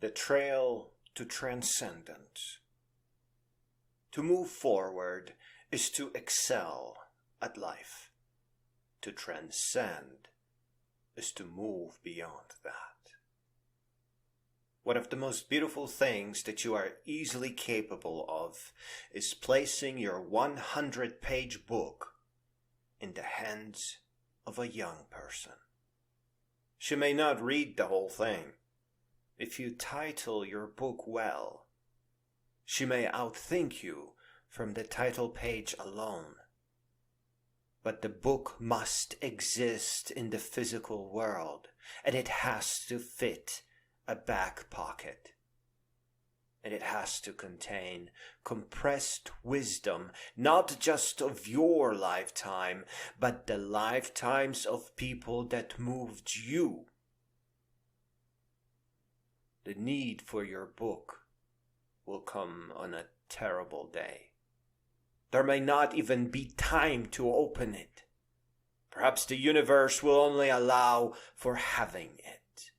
The Trail to Transcendence. To move forward is to excel at life. To transcend is to move beyond that. One of the most beautiful things that you are easily capable of is placing your 100-page book in the hands of a young person. She may not read the whole thing. If you title your book well, she may outthink you from the title page alone. But the book must exist in the physical world, and it has to fit a back pocket. And it has to contain compressed wisdom, not just of your lifetime, but the lifetimes of people that moved you. The need for your book will come on a terrible day. There may not even be time to open it. Perhaps the universe will only allow for having it.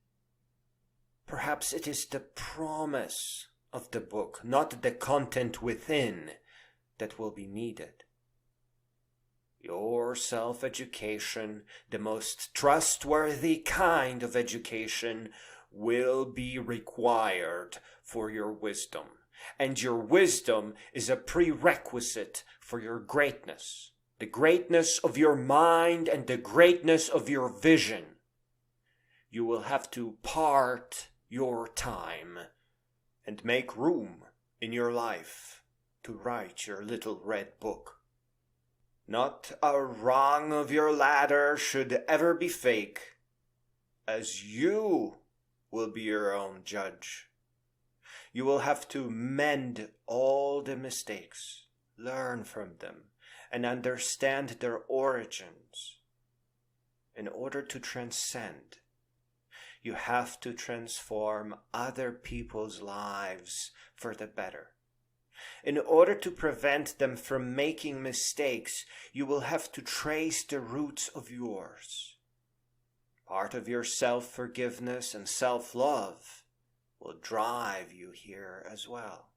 Perhaps it is the promise of the book, not the content within, that will be needed. Your self-education, the most trustworthy kind of education, will be required for your wisdom. And your wisdom is a prerequisite for your greatness. The greatness of your mind and the greatness of your vision. You will have to part your time and make room in your life to write your little red book. Not a rung of your ladder should ever be fake, as you will be your own judge. You will have to mend all the mistakes, learn from them, and understand their origins. In order to transcend, you have to transform other people's lives for the better. In order to prevent them from making mistakes, you will have to trace the roots of yours. Part of your self-forgiveness and self-love will drive you here as well.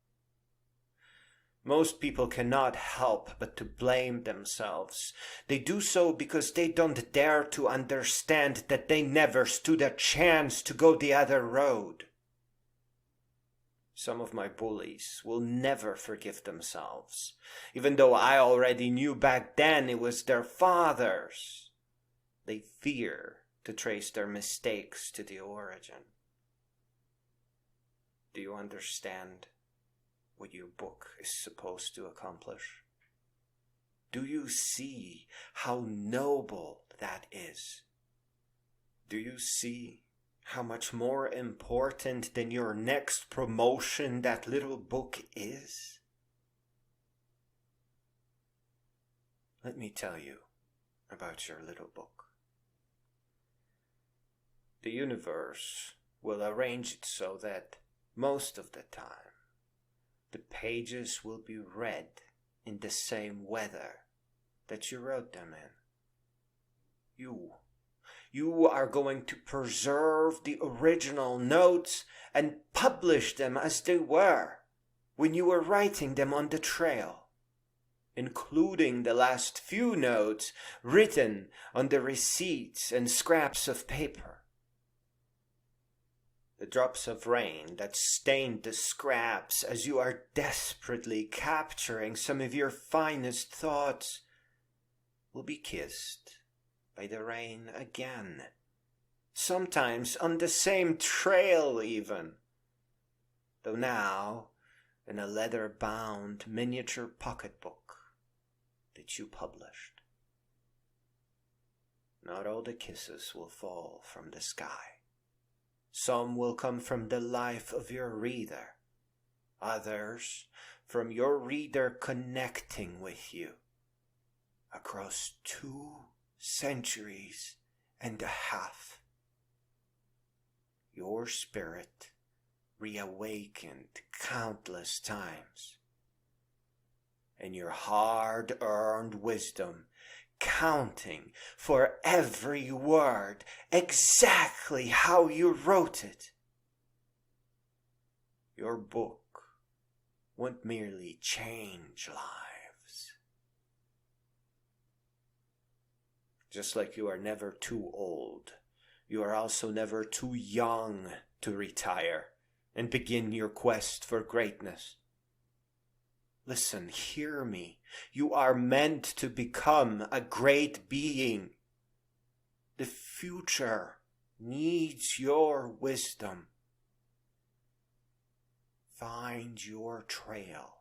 Most people cannot help but to blame themselves. They do so because they don't dare to understand that they never stood a chance to go the other road. Some of my bullies will never forgive themselves, even though I already knew back then it was their fathers. They fear to trace their mistakes to the origin. Do you understand what your book is supposed to accomplish? Do you see how noble that is? Do you see how much more important than your next promotion that little book is? Let me tell you about your little book. The universe will arrange it so that most of the time, the pages will be read in the same weather that you wrote them in. You are going to preserve the original notes and publish them as they were when you were writing them on the trail, including the last few notes written on the receipts and scraps of paper. The drops of rain that stained the scraps as you are desperately capturing some of your finest thoughts will be kissed by the rain again, sometimes on the same trail even, though now in a leather-bound miniature pocketbook that you published. Not all the kisses will fall from the sky. Some will come from the life of your reader, others from your reader connecting with you across 2 centuries and a half. Your spirit reawakened countless times, and your hard-earned wisdom counting for every word exactly how you wrote it. your book won't merely change lives. Just like you are never too old, you are also never too young to retire and begin your quest for greatness. Listen, hear me. You are meant to become a great being. The future needs your wisdom. Find your trail.